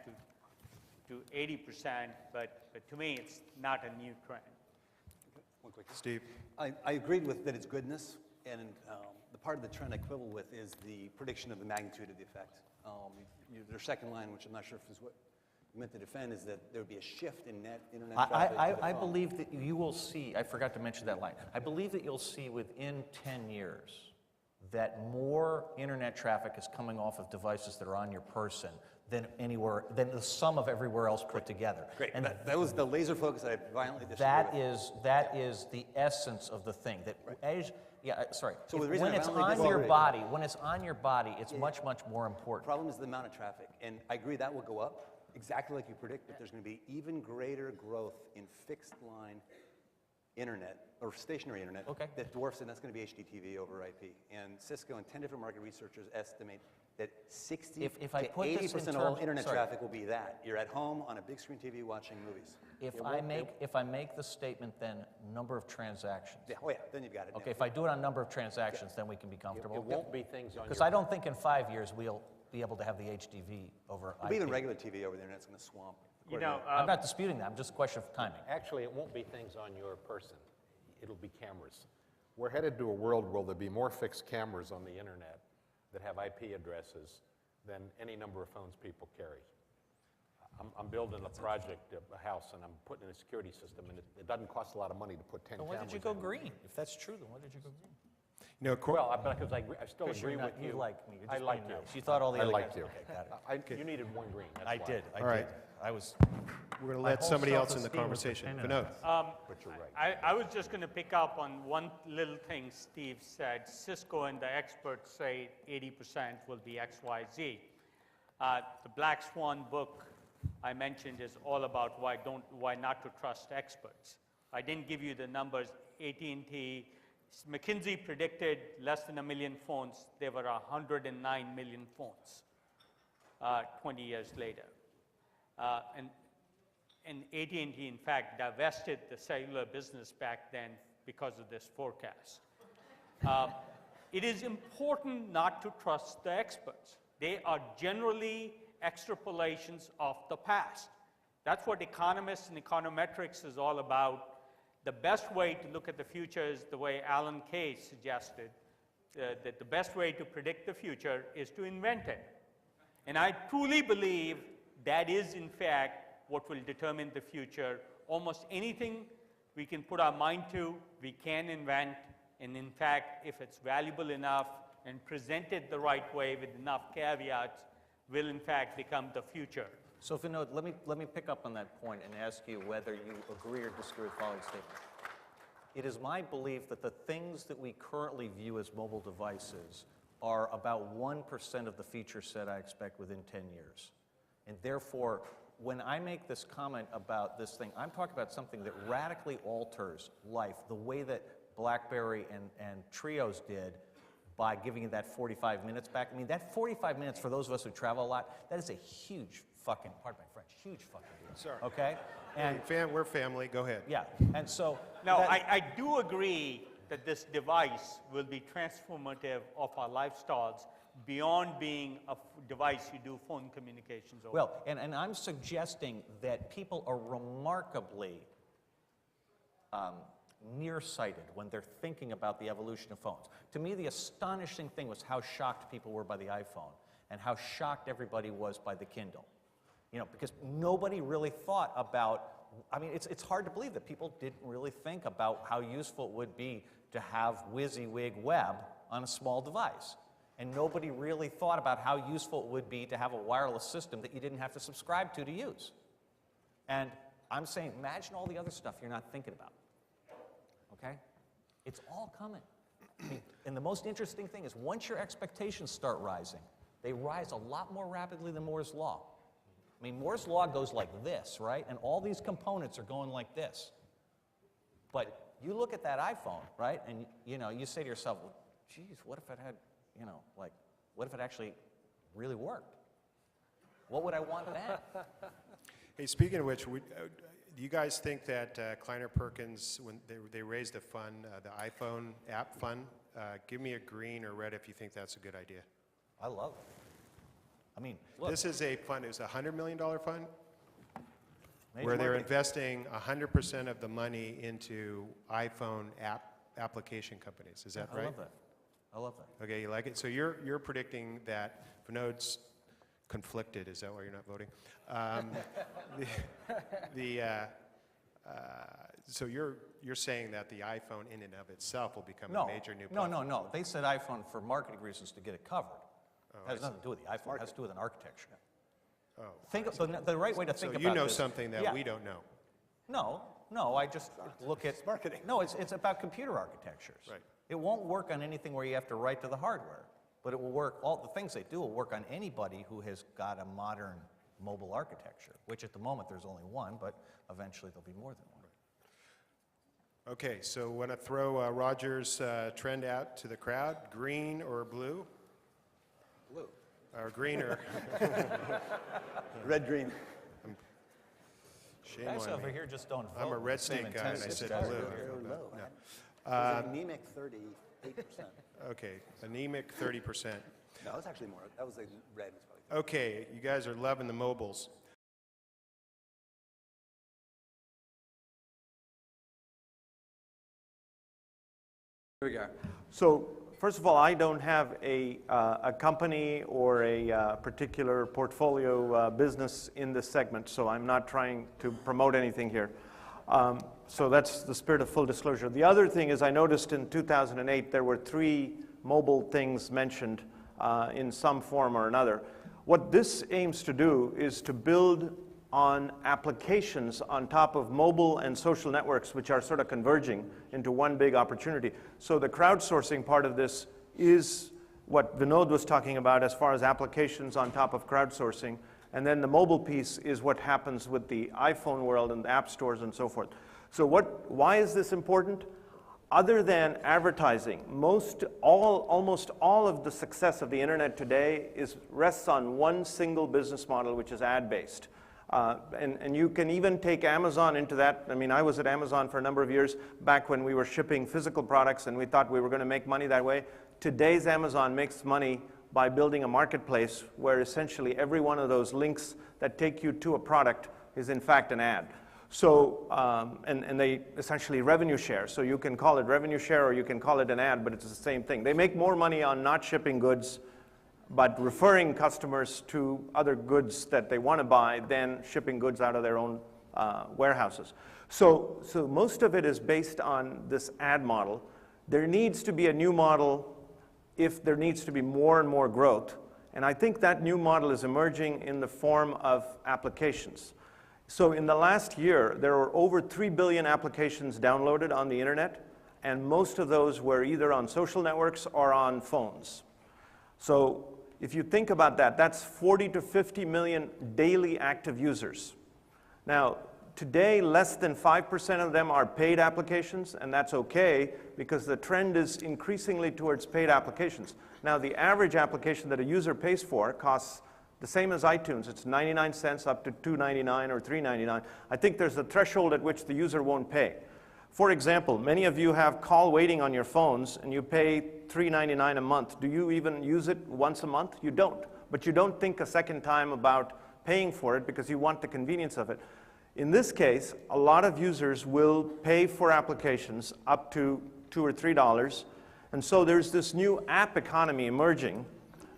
to 80%, but to me, it's not a new trend. One quick. Steve. I agreed with that it's goodness, and the part of the trend I quibble with is the prediction of the magnitude of the effect. Their second line, which I'm not sure if is what you meant to defend, is that there would be a shift in internet traffic. I believe that you will see, I forgot to mention that line, I believe that you'll see within 10 years that more internet traffic is coming off of devices that are on your person than than the sum of everywhere else put together. Great. And that was the laser focus I violently disagree with. That is the essence of the thing. That So when it's on your body, it's much more important. The problem is the amount of traffic, and I agree that will go up exactly like you predict, but there's going to be even greater growth in fixed line internet or stationary internet that dwarfs it, and that's going to be HDTV over IP. And Cisco and 10 different market researchers estimate that 60 to 80% of all internet traffic will be that. You're at home on a big screen TV watching movies. If I make the statement, then number of transactions. Yeah, then you've got it. Okay, if I do it on number of transactions, then we can be comfortable. It won't be things on because I don't think in 5 years we'll be able to have the HDV over IP. Even regular TV over there, and that's going to swamp. I'm not disputing that. I'm just a question of timing. Actually, it won't be things on your person. It'll be cameras. We're headed to a world where there'll be more fixed cameras on the internet that have IP addresses than any number of phones people carry. I'm building a project, a house, and I'm putting in a security system, and it doesn't cost a lot of money to put 10 cameras in. Why did you go green? If that's true, then why did you go green? Because I still agree with you. You like me. I like you. You thought all the other guys. I like you. Okay, got it. You needed one green. That's I why. did. All right. We're going to let somebody else in the conversation. Vinod. But you're right. I was just going to pick up on one little thing Steve said. Cisco and the experts say 80% will be XYZ. The Black Swan book I mentioned is all about why not to trust experts. I didn't give you the numbers. AT&T, McKinsey predicted less than 1 million phones. There were 109 million phones 20 years later. And AT&T, in fact, divested the cellular business back then because of this forecast. It is important not to trust the experts. They are generally extrapolations of the past. That's what economists and econometrics is all about. The best way to look at the future is the way Alan Kay suggested, that the best way to predict the future is to invent it. And I truly believe that is, in fact, what will determine the future. Almost anything we can put our mind to, we can invent. And in fact, if it's valuable enough, and presented the right way with enough caveats will in fact become the future. So Vinod, let me pick up on that point and ask you whether you agree or disagree with the following statement. It is my belief that the things that we currently view as mobile devices are about 1% of the feature set I expect within 10 years. And therefore, when I make this comment about this thing, I'm talking about something that radically alters life, the way that BlackBerry and Trios did by giving you that 45 minutes back. I mean, that 45 minutes for those of us who travel a lot, that is a huge fucking, pardon my French, huge fucking deal. Sorry. Okay? And We're family, go ahead. yeah, and so. Now, I do agree that this device will be transformative of our lifestyles beyond being a device you do phone communications over. Well, and I'm suggesting that people are remarkably nearsighted when they're thinking about the evolution of phones. To me, the astonishing thing was how shocked people were by the iPhone and how shocked everybody was by the Kindle. You know, because nobody really thought about, I mean, it's hard to believe that people didn't really think about how useful it would be to have WYSIWYG web on a small device. And nobody really thought about how useful it would be to have a wireless system that you didn't have to subscribe to use. And I'm saying, imagine all the other stuff you're not thinking about. Okay? It's all coming. I mean, and the most interesting thing is once your expectations start rising, they rise a lot more rapidly than Moore's Law. I mean, Moore's Law goes like this, right? And all these components are going like this. But you look at that iPhone, right? And you know, you say to yourself, well, geez, what if it had, you know, like, what if it actually really worked? What would I want then? Hey, speaking of which, do you guys think that Kleiner Perkins, when they raised a fund, the iPhone app fund, give me a green or red if you think that's a good idea? I love it. I mean, look. This is a fund, it's a $100 million fund where they're investing 100% of the money into iPhone application companies. Is that right? I love that. I love that. Okay, you like it? So you're predicting that Vinod's conflicted. Is that why you're not voting? So you're saying that the iPhone in and of itself will become a major new platform? No. They said iPhone for marketing reasons to get it covered. It has nothing to do with the iPhone. It has to do with an architecture. Oh, think the right way to think about So you know this, something that we don't know. No. I just look at marketing. No, it's about computer architectures. Right. It won't work on anything where you have to write to the hardware, but it will work. All the things they do will work on anybody who has got a modern mobile architecture. Which at the moment there's only one, but eventually there'll be more than one. Okay, so want to throw Roger's trend out to the crowd? Green or blue? Blue. Or green or red, green. Shame Guys on over me. here just don't vote. I'm a red Same snake guy and I intensity. said blue. Very low. No. It was anemic 38%. Okay, anemic 30%. No, it was actually more. That was like red. Was probably Okay, you guys are loving the mobiles. Here we go. So First of all, I don't have a company or a particular portfolio business in this segment, so I'm not trying to promote anything here. So that's the spirit of full disclosure. The other thing is I noticed in 2008 there were 3 mobile things mentioned in some form or another. What this aims to do is to build on applications on top of mobile and social networks, which are sort of converging into one big opportunity. So the crowdsourcing part of this is what Vinod was talking about as far as applications on top of crowdsourcing. And then the mobile piece is what happens with the iPhone world and the app stores and so forth. So why is this important? Other than advertising, almost all of the success of the internet today rests on one single business model, which is ad-based. And you can even take Amazon into that. I mean, I was at Amazon for a number of years back when we were shipping physical products and we thought we were going to make money that way. Today's Amazon makes money by building a marketplace where essentially every one of those links that take you to a product is in fact an ad. So, and they essentially revenue share. So you can call it revenue share or you can call it an ad, but it's the same thing. They make more money on not shipping goods but referring customers to other goods that they want to buy than shipping goods out of their own warehouses. So most of it is based on this ad model. There needs to be a new model if there needs to be more and more growth. And I think that new model is emerging in the form of applications. So in the last year, there were over 3 billion applications downloaded on the internet, and most of those were either on social networks or on phones. So if you think about that, that's 40 to 50 million daily active users. Now, today, less than 5% of them are paid applications, and that's okay because the trend is increasingly towards paid applications. Now, the average application that a user pays for costs the same as iTunes. It's 99 cents up to $2.99 or $3.99. I think there's a threshold at which the user won't pay. For example, many of you have call waiting on your phones, and you pay $3.99 a month. Do you even use it once a month? You don't. But you don't think a second time about paying for it because you want the convenience of it. In this case, a lot of users will pay for applications up to $2 or $3. And so there's this new app economy emerging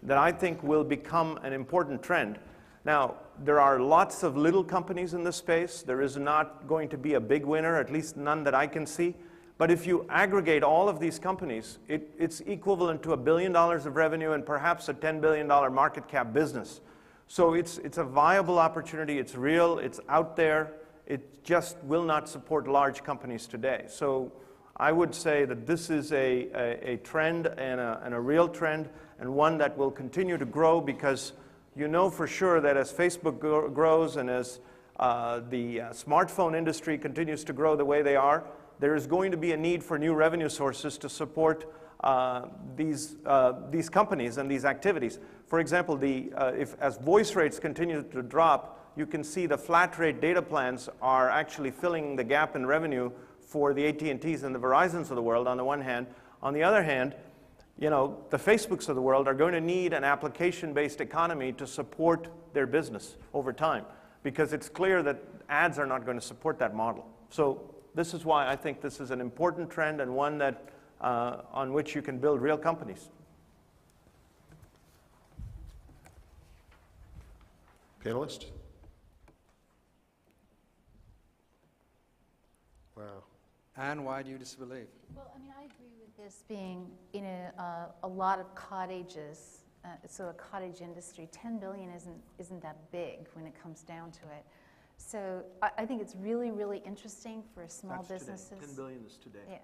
that I think will become an important trend. Now, there are lots of little companies in this space. There is not going to be a big winner, at least none that I can see. But if you aggregate all of these companies, it's equivalent to $1 billion of revenue and perhaps a $10 billion market cap business. So it's a viable opportunity. It's real. It's out there. It just will not support large companies today. So I would say that this is a trend and a real trend, and one that will continue to grow because you know for sure that as Facebook grows and as the smartphone industry continues to grow the way they are, there is going to be a need for new revenue sources to support these companies and these activities. For example, as voice rates continue to drop, you can see the flat rate data plans are actually filling the gap in revenue for the AT&Ts and the Verizons of the world on the one hand. On the other hand, you know, the Facebooks of the world are going to need an application-based economy to support their business over time, because it's clear that ads are not going to support that model. So this is why I think this is an important trend and one that on which you can build real companies. Panelist? Wow. And why do you disbelieve? Well, I mean, I agree with this being, you know, a lot of cottages, so a cottage industry. 10 billion isn't that big when it comes down to it. So I think it's really, really interesting for small businesses. Today. 10 billion is today. Yeah.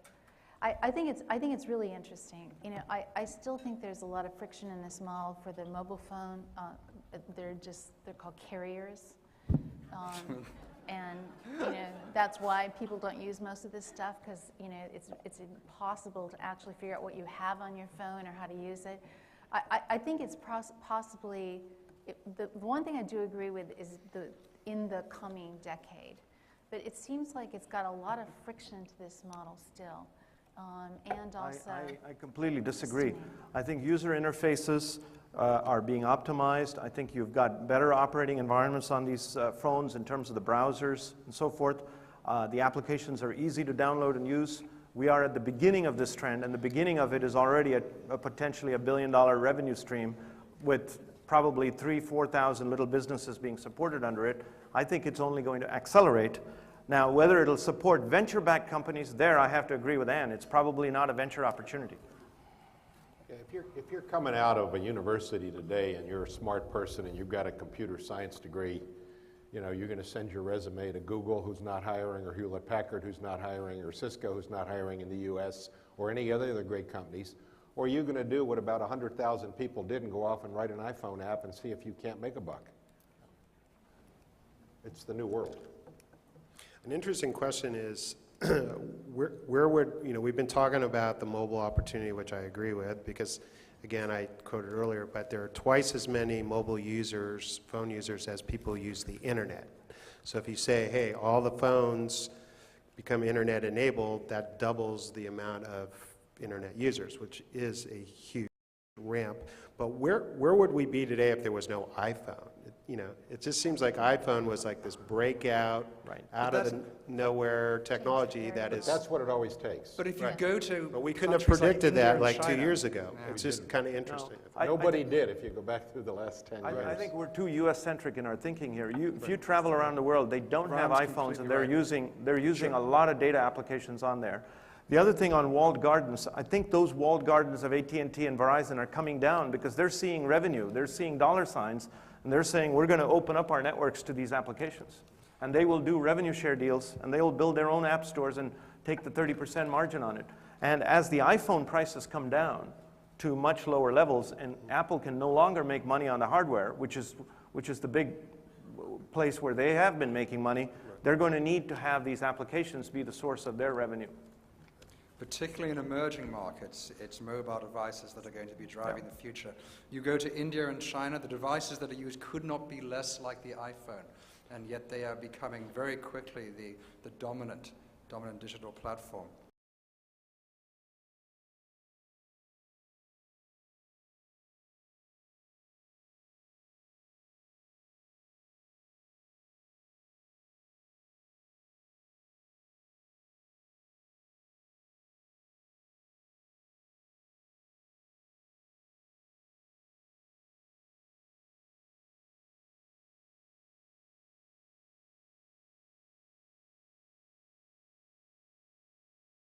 I think it's really interesting. You know, I still think there's a lot of friction in this model for the mobile phone. They're called carriers. And you know, that's why people don't use most of this stuff, because you know it's impossible to actually figure out what you have on your phone or how to use it. I think it's possibly the one thing I do agree with is in the coming decade, but it seems like it's got a lot of friction to this model still, and also I completely disagree. I think user interfaces are being optimized. I think you've got better operating environments on these phones in terms of the browsers and so forth. The applications are easy to download and use. We are at the beginning of this trend, and the beginning of it is already a potentially $1 billion revenue stream with probably 4,000 little businesses being supported under it. I think it's only going to accelerate. Now, whether it'll support venture-backed companies, there I have to agree with Ann. It's probably not a venture opportunity. If you're coming out of a university today and you're a smart person and you've got a computer science degree, you know, you're going to send your resume to Google, who's not hiring, or Hewlett-Packard, who's not hiring, or Cisco, who's not hiring in the U.S., or any other great companies, or you're going to do what about 100,000 people did and go off and write an iPhone app and see if you can't make a buck. It's the new world. An interesting question is, where would, you know, we've been talking about the mobile opportunity, which I agree with, because again, I quoted earlier, but there are twice as many mobile users, phone users, as people use the internet. So if you say, hey, all the phones become internet enabled, that doubles the amount of internet users, which is a huge ramp. But where would we be today if there was no iPhone? You know, it just seems like iPhone was like this breakout, out of the nowhere technology that is. That's what it always takes. But if you go to, but we couldn't have predicted that like 2 years ago. It's just kind of interesting. Nobody did if you go back through the last 10 years. I think we're too U.S.-centric in our thinking here. If you travel around the world, they don't have iPhones, and they're using a lot of data applications on there. The other thing on walled gardens, I think those walled gardens of AT&T and Verizon are coming down because they're seeing revenue, they're seeing dollar signs, and they're saying we're going to open up our networks to these applications. And they will do revenue share deals, and they will build their own app stores and take the 30% margin on it. And as the iPhone prices come down to much lower levels, and Apple can no longer make money on the hardware, which is the big place where they have been making money, they're going to need to have these applications be the source of their revenue. Particularly in emerging markets, it's mobile devices that are going to be driving the future. You go to India and China, the devices that are used could not be less like the iPhone, and yet they are becoming very quickly the dominant digital platform.